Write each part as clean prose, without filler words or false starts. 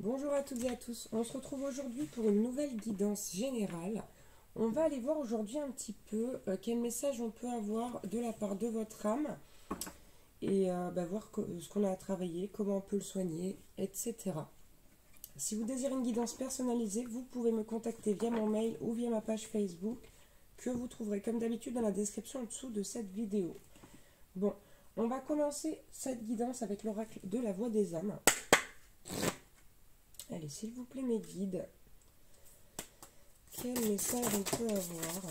Bonjour à toutes et à tous, on se retrouve aujourd'hui pour une nouvelle guidance générale. On va aller voir aujourd'hui un petit peu quel message on peut avoir de la part de votre âme et voir ce qu'on a à travailler, comment on peut le soigner, etc. Si vous désirez une guidance personnalisée, vous pouvez me contacter via mon mail ou via ma page Facebook que vous trouverez comme d'habitude dans la description en dessous de cette vidéo. Bon, on va commencer cette guidance avec l'oracle de la voix des âmes. Allez, s'il vous plaît, mes guides, quel message on peut avoir?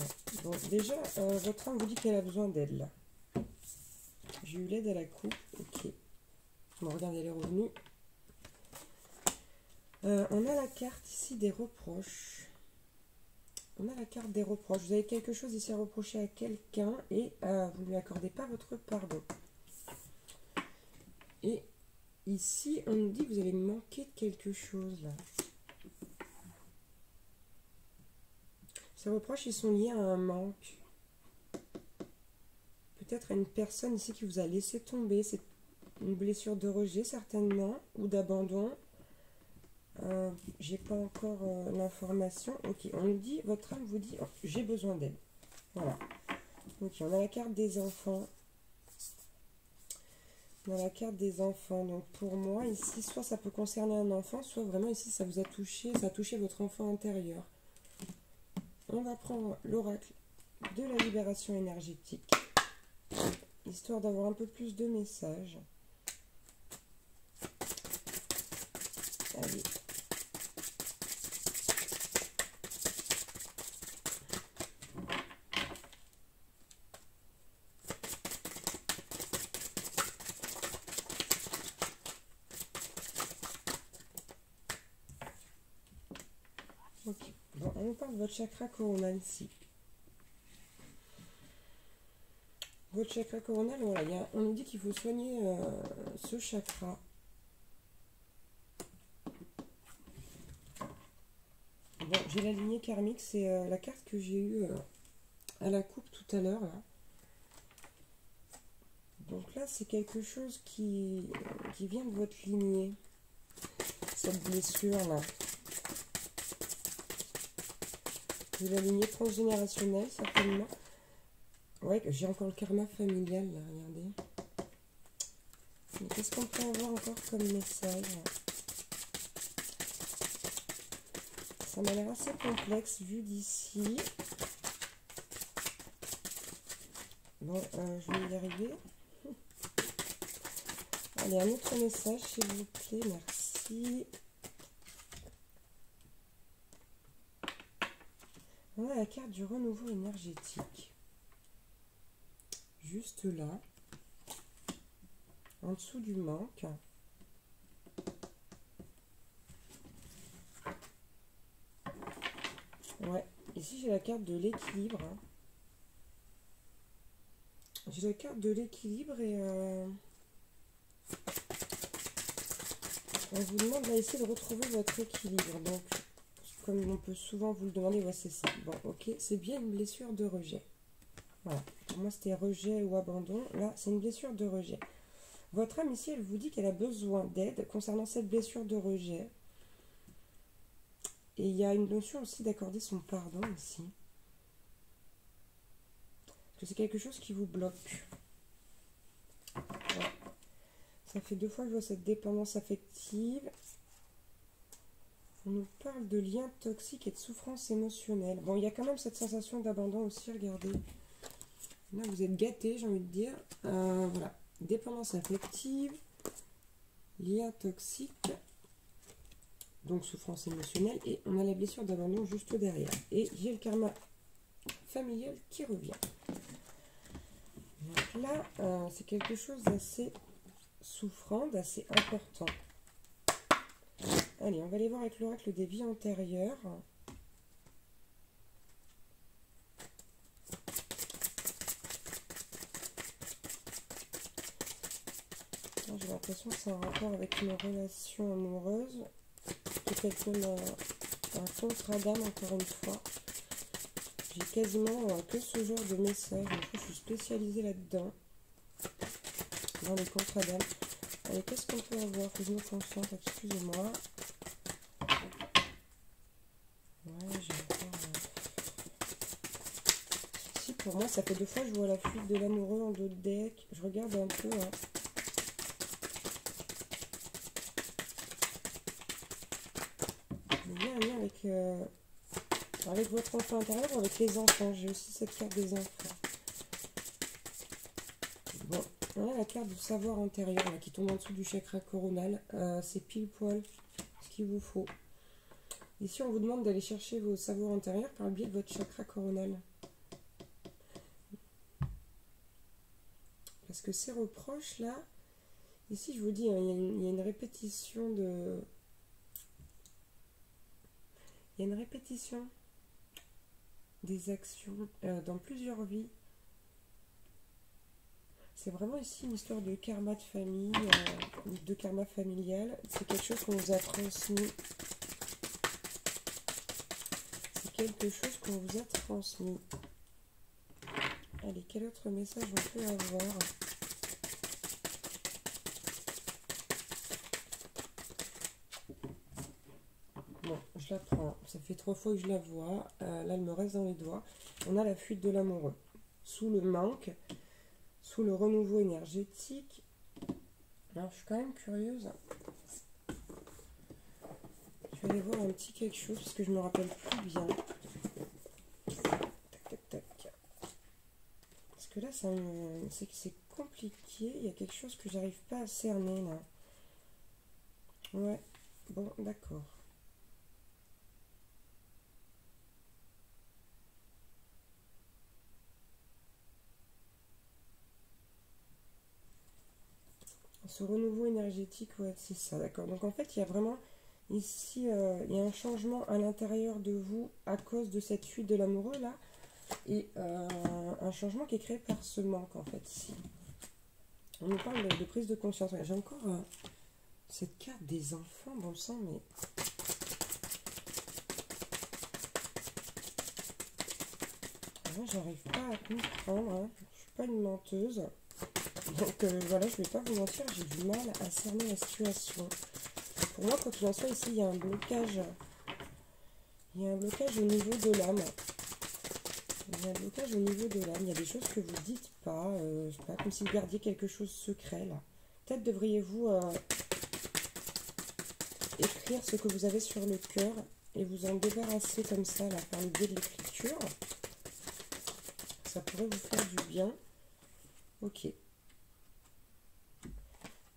Bon, déjà, votre âme vous dit qu'elle a besoin d'aide, là. J'ai eu l'aide à la coupe, ok. Bon, regardez, elle est revenue. On a la carte ici des reproches. On a la carte des reproches. Vous avez quelque chose ici à reprocher à quelqu'un et vous ne lui accordez pas votre pardon. Et ici, on nous dit que vous allez manquer de quelque chose, là. Ces reproches, ils sont liés à un manque. Peut-être à une personne ici qui vous a laissé tomber. C'est une blessure de rejet, certainement, ou d'abandon. J'ai pas encore l'information. Ok, on nous dit, votre âme vous dit, oh, j'ai besoin d'aide. Voilà. Ok, on a la carte des enfants. On a la carte des enfants. Donc pour moi, ici, soit ça peut concerner un enfant, soit vraiment ici, ça vous a touché, ça a touché votre enfant intérieur. On va prendre l'oracle de la libération énergétique, histoire d'avoir un peu plus de messages. Allez. Ok. Bon, on parle de votre chakra coronal ici. Votre chakra coronal, voilà, on nous dit qu'il faut soigner ce chakra. Bon, j'ai la lignée karmique, c'est la carte que j'ai eue à la coupe tout à l'heure. Donc là, c'est quelque chose qui vient de votre lignée, cette blessure-là. De la lignée transgénérationnelle, certainement. Ouais, j'ai encore le karma familial, là, regardez. Qu'est-ce qu'on peut avoir encore comme message? Ça m'a l'air assez complexe, vu d'ici. Bon, je vais y arriver. Allez, un autre message, s'il vous plaît, merci. On a la carte du renouveau énergétique. Juste là. En dessous du manque. Ouais, ici j'ai la carte de l'équilibre. J'ai la carte de l'équilibre et on vous demande là ici de retrouver votre équilibre. Donc, comme on peut souvent vous le demander, ouais, c'est ça. Bon, ok, c'est bien une blessure de rejet. Voilà, pour moi c'était rejet ou abandon. Là, c'est une blessure de rejet. Votre âme ici, elle vous dit qu'elle a besoin d'aide concernant cette blessure de rejet. Et il y a une notion aussi d'accorder son pardon ici. Parce que c'est quelque chose qui vous bloque. Ouais. Ça fait 2 fois que je vois cette dépendance affective. On nous parle de liens toxiques et de souffrance émotionnelle. Bon, il y a quand même cette sensation d'abandon aussi, regardez. Là, vous êtes gâtés, j'ai envie de dire. Voilà. Dépendance affective, liens toxiques, donc souffrance émotionnelle. Et on a la blessure d'abandon juste derrière. Et j'ai le karma familial qui revient. Donc là, c'est quelque chose d'assez souffrant, d'assez important. Allez, on va aller voir avec l'oracle des vies antérieures. J'ai l'impression que c'est un rapport avec une relation amoureuse. Peut-être même un contrat d'âme, encore une fois. J'ai quasiment que ce genre de message. Donc, je suis spécialisée là-dedans. Dans les contrats d'âme. Allez, qu'est-ce qu'on peut avoir? Que je me concentre, excusez-moi. Pour moi, ça fait 2 fois que je vois la fuite de l'amoureux en dos de deck. Je regarde un peu. Hein. Il y a un lien avec votre enfant intérieur ou avec les enfants. J'ai aussi cette carte des enfants. Bon, on a la carte du savoir intérieur là, qui tombe en dessous du chakra coronal. C'est pile poil ce qu'il vous faut. Ici, on vous demande d'aller chercher vos savoirs intérieurs par le biais de votre chakra coronal. Parce que ces reproches là, ici je vous dis, hein, il y a une répétition de... Il y a une répétition des actions dans plusieurs vies. C'est vraiment ici une histoire de karma de famille, de karma familial. C'est quelque chose qu'on vous a transmis. C'est quelque chose qu'on vous a transmis. Allez, quel autre message on peut avoir? Bon, je la prends. Ça fait 3 fois que je la vois. Là, elle me reste dans les doigts. On a la fuite de l'amoureux. Sous le manque, sous le renouveau énergétique. Alors, je suis quand même curieuse. Je vais aller voir un petit quelque chose parce que je me rappelle plus bien. Tac, tac, tac. Parce que là, c'est compliqué. Il y a quelque chose que j'arrive pas à cerner là. Ouais. Bon, d'accord. Ce renouveau énergétique, ouais, c'est ça, d'accord. Donc en fait, il y a vraiment ici, il y a un changement à l'intérieur de vous à cause de cette fuite de l'amoureux là. Et un changement qui est créé par ce manque en fait. Ici. On nous parle de prise de conscience. Ouais, j'ai encore cette carte des enfants dans le sang, mais... J'arrive pas à comprendre. Hein. Je suis pas une menteuse. Donc voilà, je vais pas vous mentir, j'ai du mal à cerner la situation. Pour moi, quoi qu'il en soit, ici, il y a un blocage. Il y a un blocage au niveau de l'âme. Il y a un blocage au niveau de l'âme. Il y a des choses que vous dites pas. Je sais pas, comme si vous gardiez quelque chose secret, là. Peut-être devriez-vous écrire ce que vous avez sur le cœur et vous en débarrasser comme ça, là, par le biais de l'écriture. Ça pourrait vous faire du bien. Ok.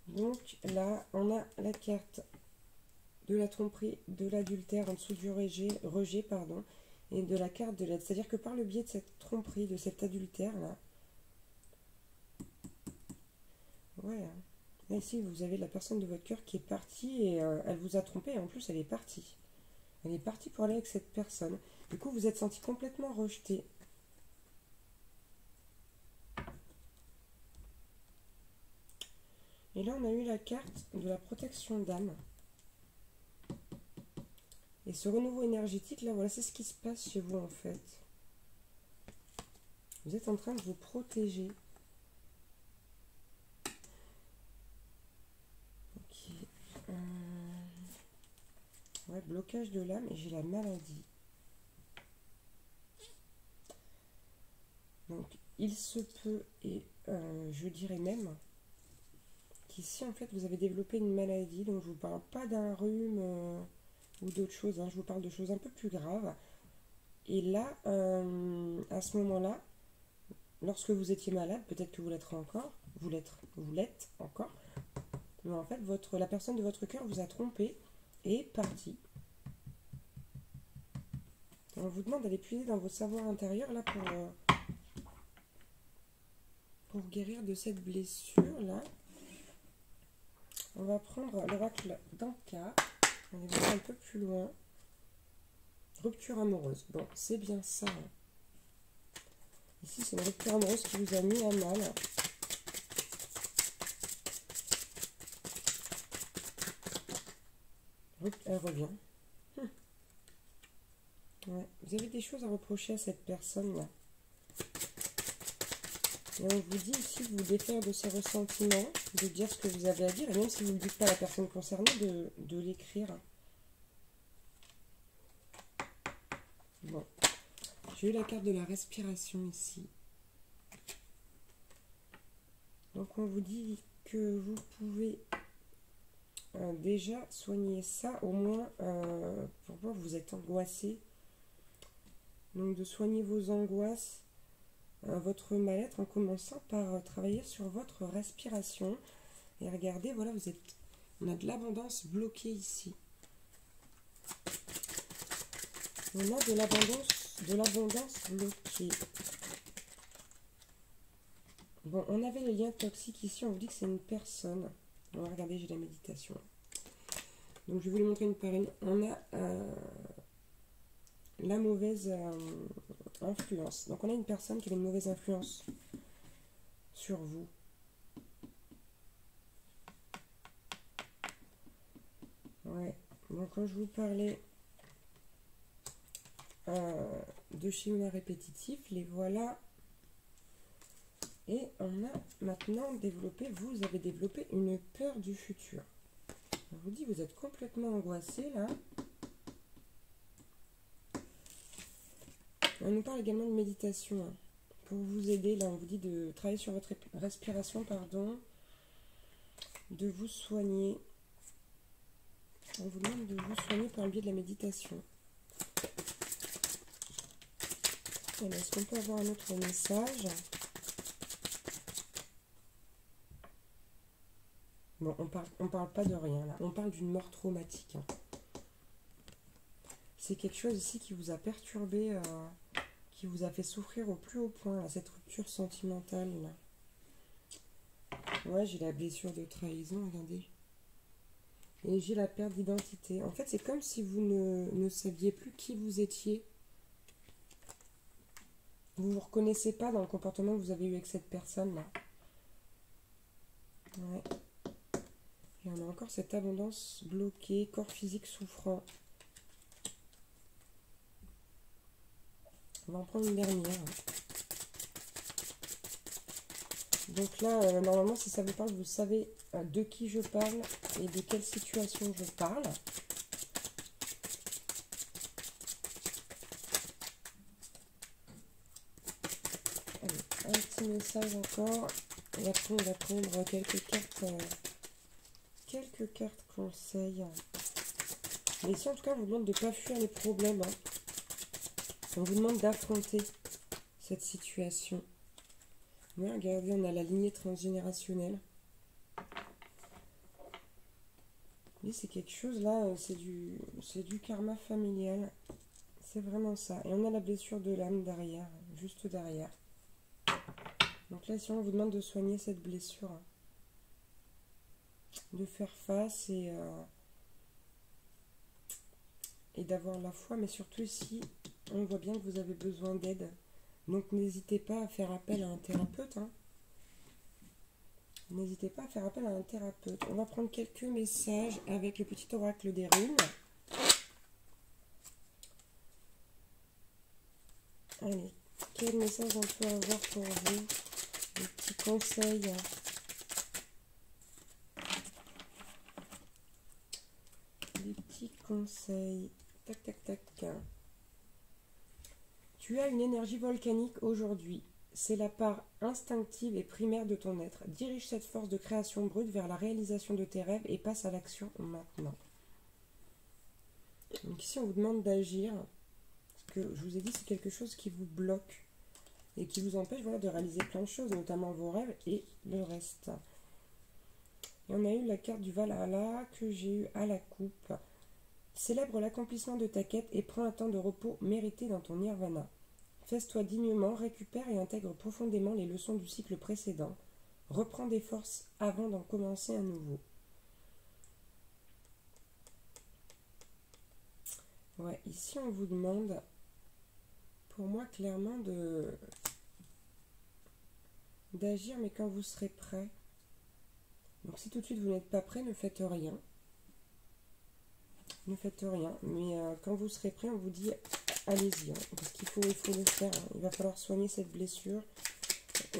Donc là, on a la carte de la tromperie, de l'adultère en dessous du rejet, pardon, et de la carte de l'aide. C'est-à-dire que par le biais de cette tromperie, de cet adultère-là, ouais, là ici, vous avez la personne de votre cœur qui est partie et elle vous a trompé et en plus, elle est partie. Elle est partie pour aller avec cette personne. Du coup, vous êtes senti complètement rejeté. Et là, on a eu la carte de la protection d'âme. Et ce renouveau énergétique, là, voilà, c'est ce qui se passe chez vous, en fait. Vous êtes en train de vous protéger. Ok. Ouais, blocage de l'âme et j'ai la maladie. Donc, il se peut, et je dirais même... Ici, en fait, vous avez développé une maladie, donc je ne vous parle pas d'un rhume ou d'autres choses, hein, je vous parle de choses un peu plus graves. Et là, à ce moment-là, lorsque vous étiez malade, peut-être que vous l'êtes encore, vous l'êtes encore, mais en fait, la personne de votre cœur vous a trompé et est partie. On vous demande d'aller puiser dans vos savoirs intérieurs là pour guérir de cette blessure là. On va prendre l'oracle d'Anka. On va un peu plus loin. Rupture amoureuse. Bon, c'est bien ça. Ici, c'est une rupture amoureuse qui vous a mis à mal. Elle revient. Ouais. Vous avez des choses à reprocher à cette personne-là. Et on vous dit ici de vous défaire de ces ressentiments, de dire ce que vous avez à dire, et même si vous ne le dites pas à la personne concernée, de l'écrire. Bon. J'ai eu la carte de la respiration ici. Donc on vous dit que vous pouvez déjà soigner ça, au moins pour moi vous êtes angoissé. Donc de soigner vos angoisses, votre mal-être en commençant par travailler sur votre respiration. Et regardez, voilà, on a de l'abondance bloquée ici. On a de l'abondance bloquée. Bon, on avait les liens toxiques ici, on vous dit que c'est une personne. On va regarder, j'ai la méditation. Donc je vais vous les montrer une par une. On a la mauvaise influence. Donc on a une personne qui avait une mauvaise influence sur vous. Ouais. Donc quand je vous parlais de schémas répétitifs, les voilà. Et on a maintenant développé, vous avez développé une peur du futur. On vous dit, vous êtes complètement angoissé là. On nous parle également de méditation. Hein, pour vous aider, là on vous dit de travailler sur votre respiration, pardon. De vous soigner. On vous demande de vous soigner par le biais de la méditation. Est-ce qu'on peut avoir un autre message? Bon, on parle pas de rien là. On parle d'une mort traumatique. Hein. C'est quelque chose ici qui vous a perturbé, qui vous a fait souffrir au plus haut point, là, cette rupture sentimentale. Là. Ouais, j'ai la blessure de trahison, regardez. Et j'ai la perte d'identité. En fait, c'est comme si vous ne saviez plus qui vous étiez. Vous ne vous reconnaissez pas dans le comportement que vous avez eu avec cette personne-là. Ouais. Et on a encore cette abondance bloquée, corps physique souffrant. On va en prendre une dernière. Donc là, normalement, si ça vous parle, vous savez de qui je parle et de quelle situation je parle. Allez, un petit message encore. Et après, on va prendre quelques cartes conseils. Mais ici, en tout cas, on vous demande de ne pas fuir les problèmes. Hein. On vous demande d'affronter cette situation. Ouais, regardez, on a la lignée transgénérationnelle. Et c'est quelque chose là, c'est du karma familial. C'est vraiment ça. Et on a la blessure de l'âme derrière, juste derrière. Donc là, si on vous demande de soigner cette blessure, de faire face et d'avoir la foi, mais surtout ici, on voit bien que vous avez besoin d'aide. Donc n'hésitez pas à faire appel à un thérapeute. Hein. N'hésitez pas à faire appel à un thérapeute. On va prendre quelques messages avec le petit oracle des runes. Allez, quel message on peut avoir pour vous? Des petits conseils. Des petits conseils. Tac, tac, tac. Tu as une énergie volcanique aujourd'hui. C'est la part instinctive et primaire de ton être. Dirige cette force de création brute vers la réalisation de tes rêves et passe à l'action maintenant. Donc ici, on vous demande d'agir. Parce que je vous ai dit, c'est quelque chose qui vous bloque et qui vous empêche voilà, de réaliser plein de choses, notamment vos rêves et le reste. Et on a eu la carte du Valhalla que j'ai eu à la coupe. Célèbre l'accomplissement de ta quête et prends un temps de repos mérité dans ton nirvana. Fais-toi dignement, récupère et intègre profondément les leçons du cycle précédent. Reprends des forces avant d'en commencer un nouveau. Ouais, ici on vous demande, pour moi clairement, d'agir, mais quand vous serez prêt. Donc si tout de suite vous n'êtes pas prêt, ne faites rien. Ne faites rien, mais quand vous serez prêt, on vous dit allez-y, hein, parce qu'il faut le faire. Hein. Il va falloir soigner cette blessure.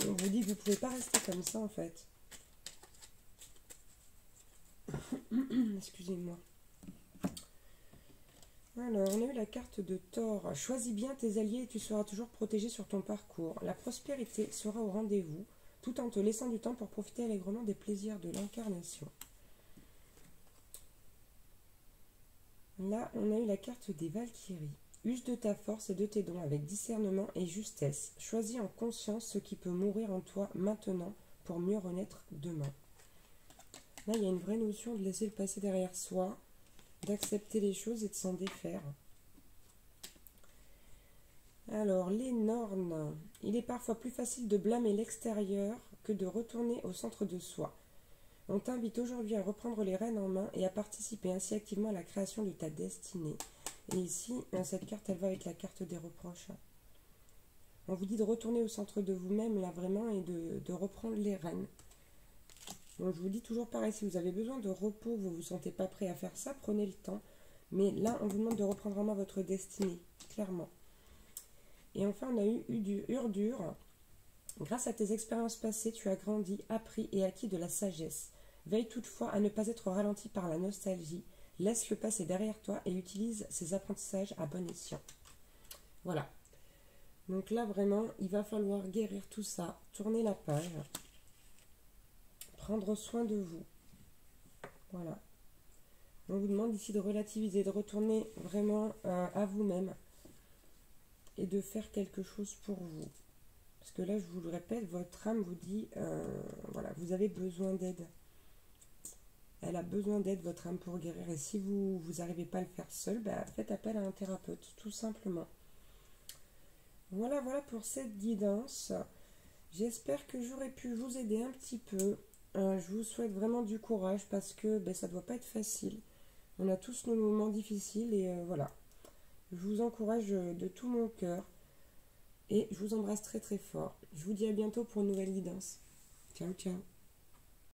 On vous dit que vous ne pouvez pas rester comme ça en fait. Excusez-moi. Alors, on a eu la carte de Thor. Choisis bien tes alliés et tu seras toujours protégé sur ton parcours. La prospérité sera au rendez-vous. tout en te laissant du temps pour profiter allègrement des plaisirs de l'incarnation. Là, on a eu la carte des Valkyries. Use de ta force et de tes dons avec discernement et justesse. Choisis en conscience ce qui peut mourir en toi maintenant pour mieux renaître demain. Là, il y a une vraie notion de laisser le passé derrière soi, d'accepter les choses et de s'en défaire. Alors, les Nornes. Il est parfois plus facile de blâmer l'extérieur que de retourner au centre de soi. On t'invite aujourd'hui à reprendre les rênes en main et à participer ainsi activement à la création de ta destinée. Et ici, cette carte, elle va avec la carte des reproches. On vous dit de retourner au centre de vous-même, là, vraiment, et de reprendre les rênes. Donc, je vous dis toujours pareil, si vous avez besoin de repos, vous ne vous sentez pas prêt à faire ça, prenez le temps. Mais là, on vous demande de reprendre en main votre destinée, clairement. Et enfin, on a eu du Urdur. Grâce à tes expériences passées, tu as grandi, appris et acquis de la sagesse. Veille toutefois à ne pas être ralenti par la nostalgie. Laisse le passé derrière toi et utilise ces apprentissages à bon escient. Voilà. Donc là, vraiment, il va falloir guérir tout ça, tourner la page, prendre soin de vous. Voilà. On vous demande ici de relativiser, de retourner vraiment à vous-même et de faire quelque chose pour vous. Parce que là, je vous le répète, votre âme vous dit, voilà, vous avez besoin d'aide. Elle a besoin d'aide, votre âme, pour guérir. Et si vous n'arrivez pas à le faire seul, bah, faites appel à un thérapeute, tout simplement. Voilà, voilà pour cette guidance. J'espère que j'aurai pu vous aider un petit peu. Je vous souhaite vraiment du courage parce que ça ne doit pas être facile. On a tous nos moments difficiles et voilà. Je vous encourage de tout mon cœur. Et je vous embrasse très très fort. Je vous dis à bientôt pour une nouvelle guidance. Ciao, ciao.